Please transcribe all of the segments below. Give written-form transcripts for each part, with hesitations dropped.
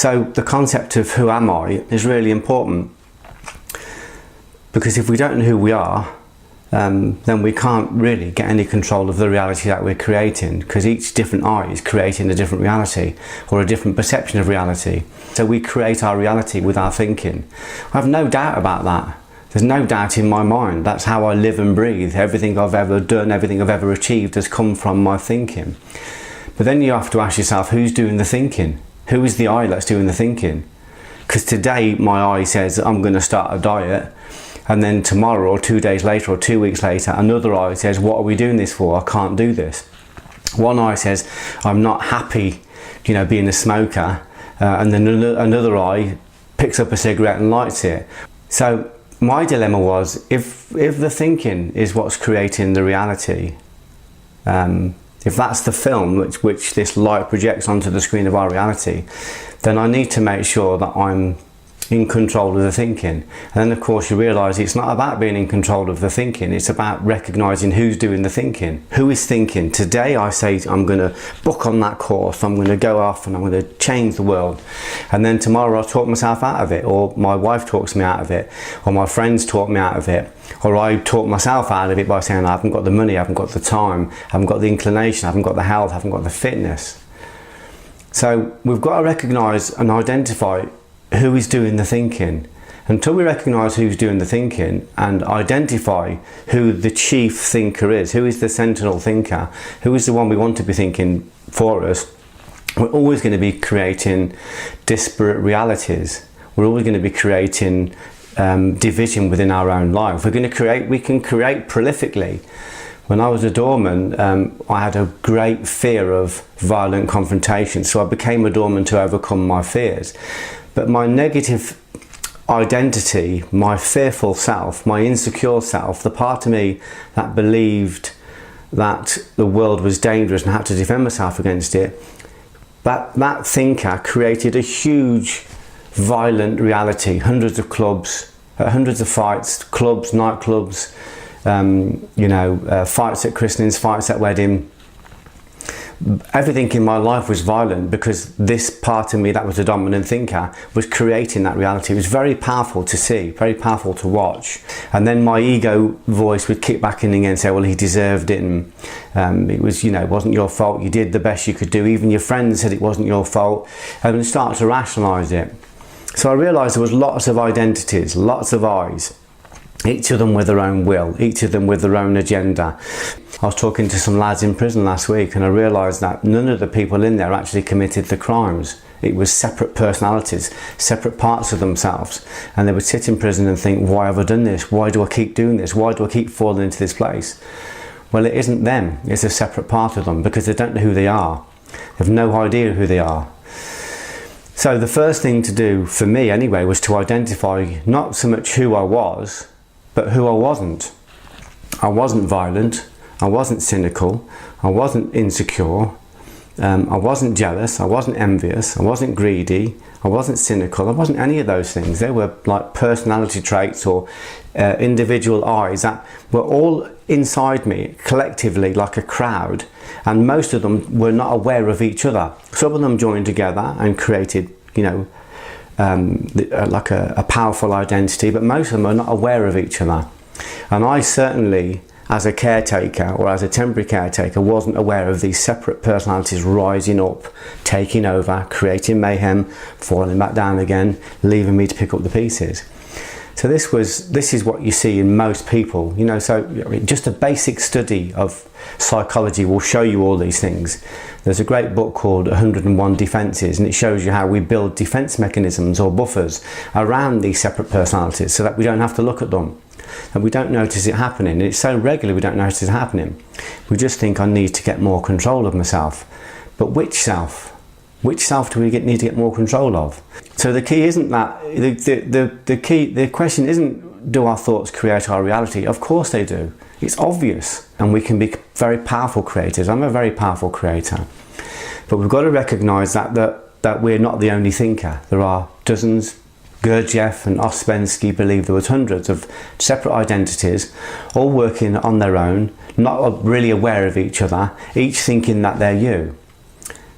So the concept of who am I is really important, because if we don't know who we are, then we can't really get any control of the reality that we're creating, because each different I is creating a different reality or a different perception of reality. So we create our reality with our thinking. I have no doubt about that. There's no doubt in my mind. That's how I live and breathe. Everything I've ever done, everything I've ever achieved has come from my thinking. But then you have to ask yourself, who's doing the thinking? Who is the I that's doing the thinking? Because today my I says I'm going to start a diet, and then tomorrow or 2 days later or 2 weeks later another I says, what are we doing this for? I can't do this. One I says, I'm not happy, being a smoker, and then another I picks up a cigarette and lights it. So my dilemma was, if the thinking is what's creating the reality, if that's the film which this light projects onto the screen of our reality, then I need to make sure that I'm in control of the thinking. And then of course you realise it's not about being in control of the thinking, it's about recognising who's doing the thinking. Who is thinking? Today I say I'm going to book on that course, I'm going to go off and I'm going to change the world. And then tomorrow I'll talk myself out of it, or my wife talks me out of it, or my friends talk me out of it, or I talk myself out of it by saying I haven't got the money, I haven't got the time, I haven't got the inclination, I haven't got the health, I haven't got the fitness. So we've got to recognise and identify who is doing the thinking. Until we recognise who's doing the thinking and identify who the chief thinker is, who is the sentinel thinker, who is the one we want to be thinking for us, we're always going to be creating disparate realities. We're always going to be creating division within our own life. We can create prolifically. When I was a doorman, I had a great fear of violent confrontation, so I became a doorman to overcome my fears. But my negative identity, my fearful self, my insecure self, the part of me that believed that the world was dangerous and had to defend myself against it, that thinker created a huge violent reality. Hundreds of clubs, hundreds of fights, clubs, nightclubs, fights at christenings, fights at wedding. Everything in my life was violent because this part of me that was a dominant thinker was creating that reality. It was very powerful to see, very powerful to watch. And then my ego voice would kick back in again and say, well, he deserved it, and it was, it wasn't your fault, you did the best you could do. Even your friends said it wasn't your fault, and I started to rationalise it. So I realised there was lots of identities, lots of I's, each of them with their own will, each of them with their own agenda. I was talking to some lads in prison last week, and I realised that none of the people in there actually committed the crimes. It was separate personalities, separate parts of themselves, and they would sit in prison and think, why have I done this? Why do I keep doing this? Why do I keep falling into this place? Well, it isn't them, it's a separate part of them, because they don't know who they are. They have no idea who they are. So the first thing to do, for me anyway, was to identify not so much who I was, but who I wasn't. I wasn't violent, I wasn't cynical, I wasn't insecure, I wasn't jealous, I wasn't envious, I wasn't greedy, I wasn't cynical, I wasn't any of those things. They were like personality traits or individual I's that were all inside me collectively like a crowd, and most of them were not aware of each other. Some of them joined together and created, like a powerful identity, but most of them are not aware of each other. And I certainly, as a caretaker or as a temporary caretaker, wasn't aware of these separate personalities rising up, taking over, creating mayhem, falling back down again, leaving me to pick up the pieces. So this is what you see in most people, so just a basic study of psychology will show you all these things. There's a great book called 101 Defences, and it shows you how we build defence mechanisms or buffers around these separate personalities so that we don't have to look at them, and we don't notice it happening. And it's so regular we don't notice it happening. We just think, I need to get more control of myself. But which self? Which self do we need to get more control of? So the key isn't that, the question isn't, do our thoughts create our reality? Of course they do. It's obvious, and we can be very powerful creators. I'm a very powerful creator. But we've got to recognise that we're not the only thinker. There are dozens. Gurdjieff and Ouspensky believe there was hundreds of separate identities, all working on their own, not really aware of each other, each thinking that they're you.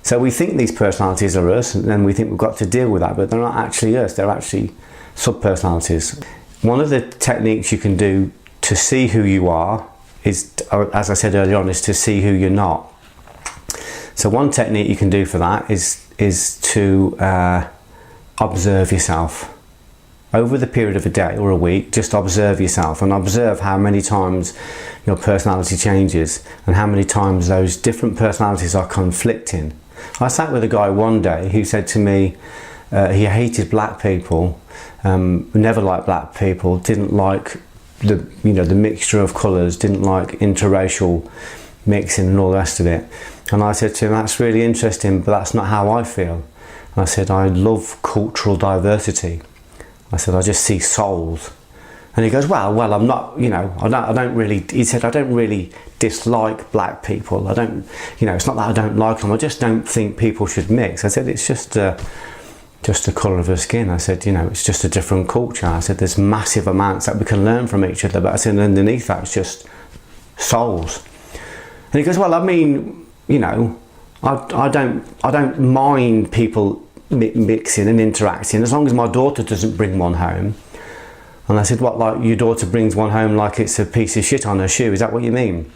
So we think these personalities are us, and then we think we've got to deal with that, but they're not actually us, they're actually sub-personalities. One of the techniques you can do to see who you are is, as I said earlier on, is to see who you're not. So one technique you can do for that is to observe yourself. Over the period of a day or a week, just observe yourself and observe how many times your personality changes and how many times those different personalities are conflicting. I sat with a guy one day who said to me he hated black people, never liked black people, didn't like the mixture of colours, didn't like interracial mixing and all the rest of it. And I said to him, that's really interesting, but that's not how I feel. And I said, I love cultural diversity. I said, I just see souls. And he goes, well, I'm not, I don't really, he said, I don't really dislike black people. I don't, it's not that I don't like them, I just don't think people should mix. I said, it's just the colour of her skin. I said, it's just a different culture. I said, there's massive amounts that we can learn from each other, but I said, underneath that, it's just souls. And he goes, well, I mean, I don't mind people mixing and interacting as long as my daughter doesn't bring one home. And I said, what, like your daughter brings one home like it's a piece of shit on her shoe? Is that what you mean?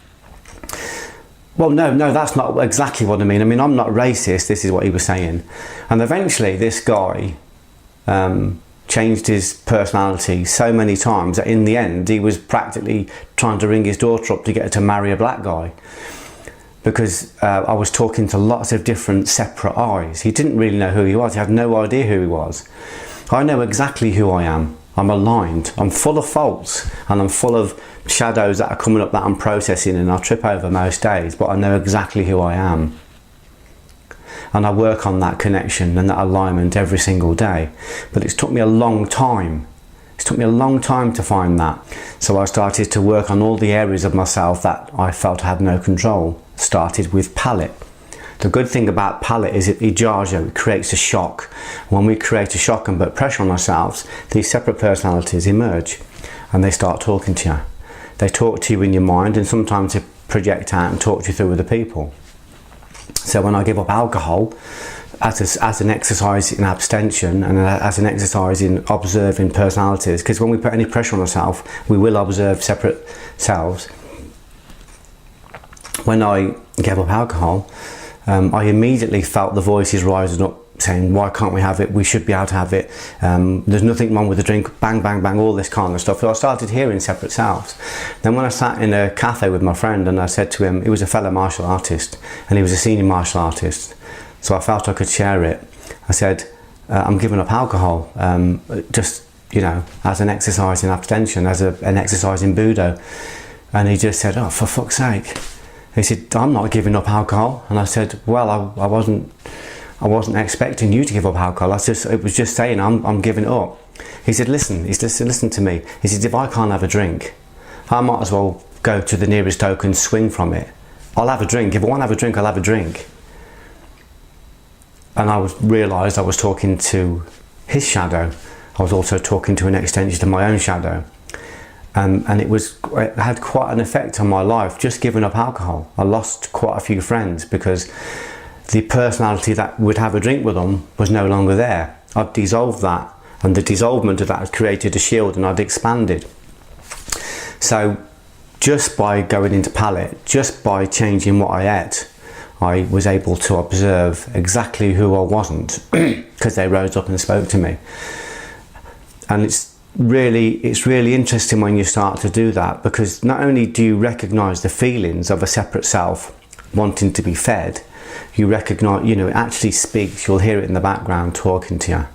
Well, no, that's not exactly what I mean. I mean, I'm not racist, this is what he was saying. And eventually this guy changed his personality so many times that in the end he was practically trying to ring his daughter up to get her to marry a black guy. Because I was talking to lots of different separate eyes. He didn't really know who he was. He had no idea who he was. I know exactly who I am. I'm aligned. I'm full of faults and I'm full of shadows that are coming up that I'm processing, and I trip over most days, but I know exactly who I am. And I work on that connection and that alignment every single day. But it's took me a long time. It took me a long time to find that. So I started to work on all the areas of myself that I felt I had no control. Started with palate. The good thing about palate is it jars you, it creates a shock. When we create a shock and put pressure on ourselves, these separate personalities emerge and they start talking to you. They talk to you in your mind, and sometimes they project out and talk to you through other people. So when I give up alcohol, as an exercise in abstention and as an exercise in observing personalities, because when we put any pressure on ourselves, we will observe separate selves. When I gave up alcohol, I immediately felt the voices rising up saying, why can't we have it? We should be able to have it. There's nothing wrong with the drink, bang, bang, bang, all this kind of stuff. So I started hearing separate selves. Then when I sat in a cafe with my friend and I said to him, he was a fellow martial artist and he was a senior martial artist, so I felt I could share it. I said, I'm giving up alcohol, just, as an exercise in abstention, as an exercise in Budo. And he just said, oh, for fuck's sake. He said, I'm not giving up alcohol. And I said, well, I wasn't expecting you to give up alcohol. It was just saying I'm giving it up. He said, listen to me. He said, if I can't have a drink, I might as well go to the nearest oak and swing from it. I'll have a drink. If I want to have a drink, I'll have a drink. And I realised I was talking to his shadow. I was also talking to an extension of my own shadow. And it had quite an effect on my life, just giving up alcohol. I lost quite a few friends because the personality that would have a drink with them was no longer there. I'd dissolved that, and the dissolvement of that had created a shield, and I'd expanded. So just by going into palate, just by changing what I ate, I was able to observe exactly who I wasn't because they rose up and spoke to me. And it's really interesting when you start to do that, because not only do you recognize the feelings of a separate self wanting to be fed, you recognize, it actually speaks. You'll hear it in the background talking to you,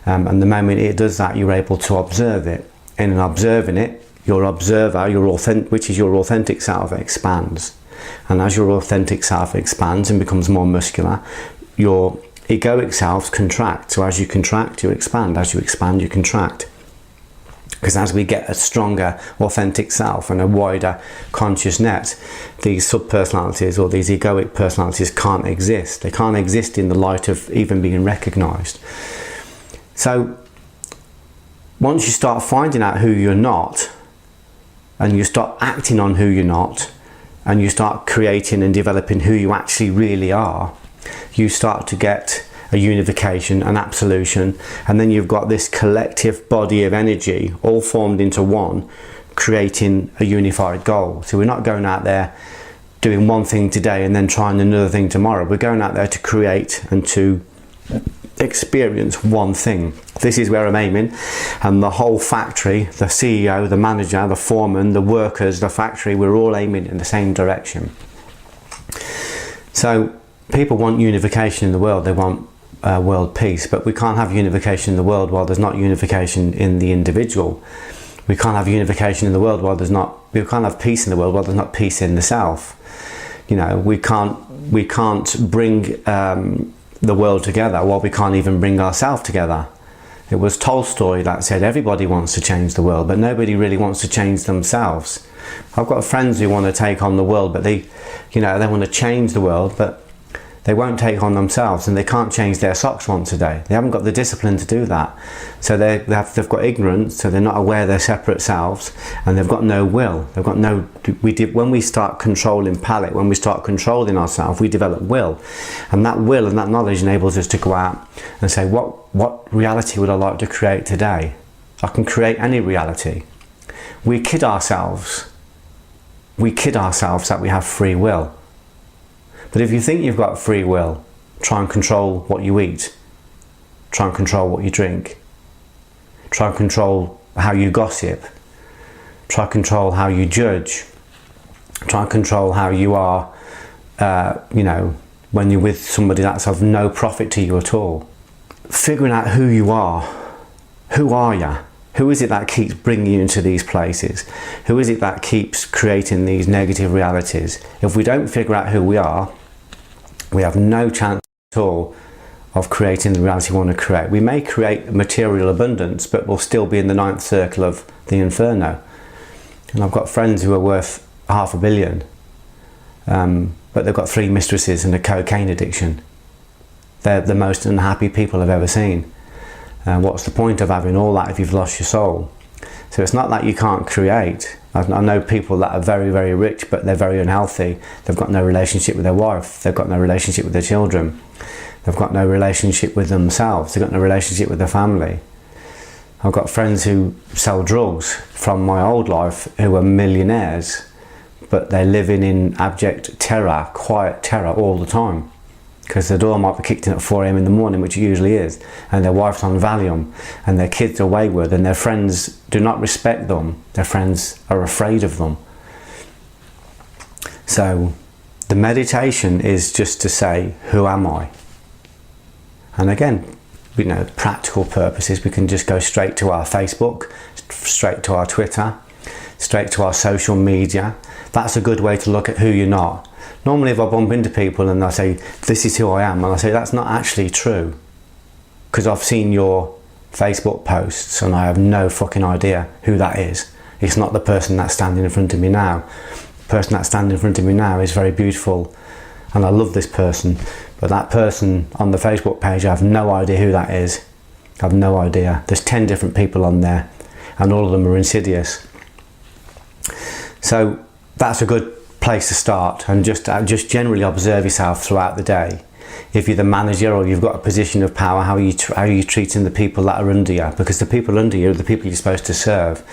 and the moment it does that, you're able to observe it. And in observing it, your observer, which is your authentic self, expands. And as your authentic self expands and becomes more muscular, your egoic self contracts. So as you contract, you expand. As you expand, you contract. Because as we get a stronger authentic self and a wider conscious net, these sub-personalities or these egoic personalities can't exist. They can't exist in the light of even being recognized. So once you start finding out who you're not, and you start acting on who you're not, and you start creating and developing who you actually really are, you start to get a unification, an absolution, and then you've got this collective body of energy all formed into one, creating a unified goal. So we're not going out there doing one thing today and then trying another thing tomorrow. We're going out there to create and to experience one thing. This is where I'm aiming, and the whole factory, the CEO, the manager, the foreman, the workers, the factory, we're all aiming in the same direction. So people want unification in the world, they want world peace, but we can't have unification in the world while there's not unification in the individual. We can't have unification in the world while we can't have peace in the world while there's not peace in the self. You know, we can't bring the world together while we can't even bring ourselves together. It was Tolstoy that said everybody wants to change the world, but nobody really wants to change themselves. I've got friends who want to take on the world, but they want to change the world, but they won't take on themselves, and they can't change their socks once a day. They haven't got the discipline to do that. So they've got ignorance, so they're not aware they're separate selves, and they've got no will. They've got no. When we start controlling palate, when we start controlling ourselves, we develop will, and that will and that knowledge enables us to go out and say, what reality would I like to create today? I can create any reality. We kid ourselves. We kid ourselves that we have free will. But if you think you've got free will, try and control what you eat. Try and control what you drink. Try and control how you gossip. Try and control how you judge. Try and control how you are, when you're with somebody that's of no profit to you at all. Figuring out who you are. Who are you? Who is it that keeps bringing you into these places? Who is it that keeps creating these negative realities? If we don't figure out who we are, we have no chance at all of creating the reality we want to create. We may create material abundance, but we'll still be in the ninth circle of the inferno. And I've got friends who are worth $500 million, but they've got 3 mistresses and a cocaine addiction. They're the most unhappy people I've ever seen. What's the point of having all that if you've lost your soul? So it's not that you can't create. I know people that are very, very rich, but they're very unhealthy. They've got no relationship with their wife. They've got no relationship with their children. They've got no relationship with themselves. They've got no relationship with their family. I've got friends who sell drugs from my old life who are millionaires, but they're living in abject terror, quiet terror all the time. Because the door might be kicked in at 4 AM in the morning, which it usually is, and their wife's on Valium, and their kids are wayward, and their friends do not respect them. Their friends are afraid of them. So the meditation is just to say, who am I? And again, practical purposes, we can just go straight to our Facebook, straight to our Twitter, straight to our social media. That's a good way to look at who you're not. Normally if I bump into people and I say, this is who I am, and I say, that's not actually true. Because I've seen your Facebook posts and I have no fucking idea who that is. It's not the person that's standing in front of me now. The person that's standing in front of me now is very beautiful and I love this person. But that person on the Facebook page, I have no idea who that is. I have no idea. There's 10 different people on there and all of them are insidious. So that's a good place to start, and just generally observe yourself throughout the day. If you're the manager or you've got a position of power, how are you treating the people that are under you? Because the people under you are the people you're supposed to serve.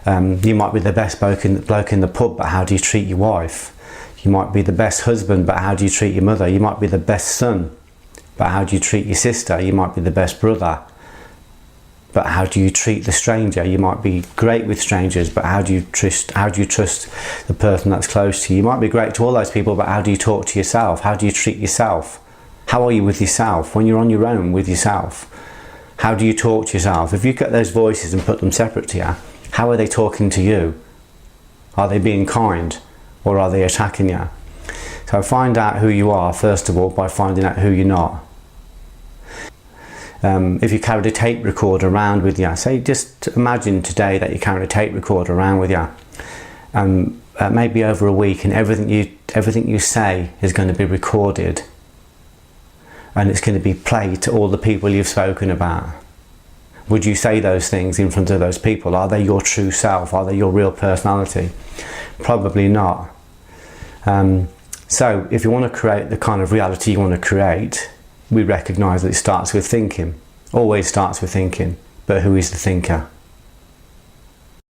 You might be the best bloke in the pub, but how do you treat your wife? You might be the best husband, but how do you treat your mother? You might be the best son, but how do you treat your sister? You might be the best brother, but how do you treat the stranger? You might be great with strangers, but how do you trust the person that's close to you? You might be great to all those people, but how do you talk to yourself? How do you treat yourself? How are you with yourself when you're on your own with yourself? How do you talk to yourself? If you get those voices and put them separate to you, how are they talking to you? Are they being kind or are they attacking you? So find out who you are, first of all, by finding out who you're not. If you carried a tape recorder around with you, say, just imagine today that you carry a tape recorder around with you, maybe over a week, and everything you say is going to be recorded, and it's going to be played to all the people you've spoken about. Would you say those things in front of those people? Are they your true self? Are they your real personality? Probably not. So if you want to create the kind of reality you want to create, we recognise that it starts with thinking. Always starts with thinking. But who is the thinker?